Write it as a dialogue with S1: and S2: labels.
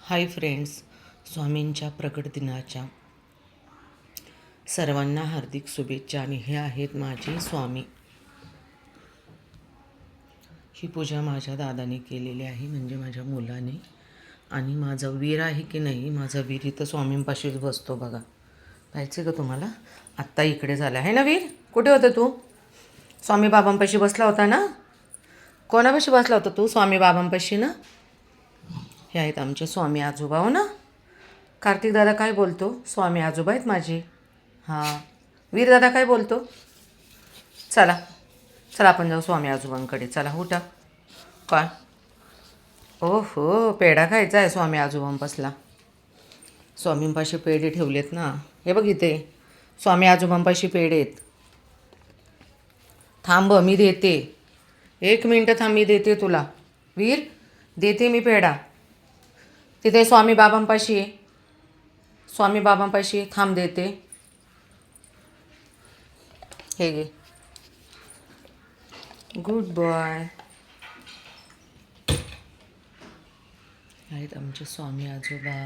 S1: Hi friends, स्वामींच्या प्रकट दिनाच्या सर्वांना हार्दिक शुभेच्छा. आणि हे आहेत माझे स्वामी. ही पूजा माझ्या दादाने केलेली आहे, म्हणजे माझ्या मुलाने. आणि माझा वीर आहे की नाही, माझा वीर इथं स्वामींपाशीच बसतो बघा. पाहायचं का तुम्हाला? आत्ता इकडे झाला आहे ना वीर. कुठे होता तू? स्वामी बाबांपाशी बसला होता ना? कोणापाशी बसला होता तू? स्वामी बाबांपाशी ना. हे आहेत आमचे स्वामी आजोबा. हो ना कार्तिक दादा? काय बोलतो? स्वामी आजोबा आहेत माझे. हां, वीर दादा काय बोलतो? चला चला आपण जाऊ स्वामी आजोबांकडे. चला उठा. काय? ओहो, पेढा खायचा आहे स्वामी आजोबांपासला. स्वामींपाशी पेढे ठेवलेत ना. हे बघ इथे स्वामी आजोबांपाशी पेढे आहेत. थांब, मी देते. 1 मिनटं थांब, मी देते तुला. वीर, देते मी पेढा. तिथे स्वामी बाबांपाशी आहे. स्वामी बाबांपाशी थांब, देते. हे घे. Good boy. आहेत आमचे स्वामी आजोबा.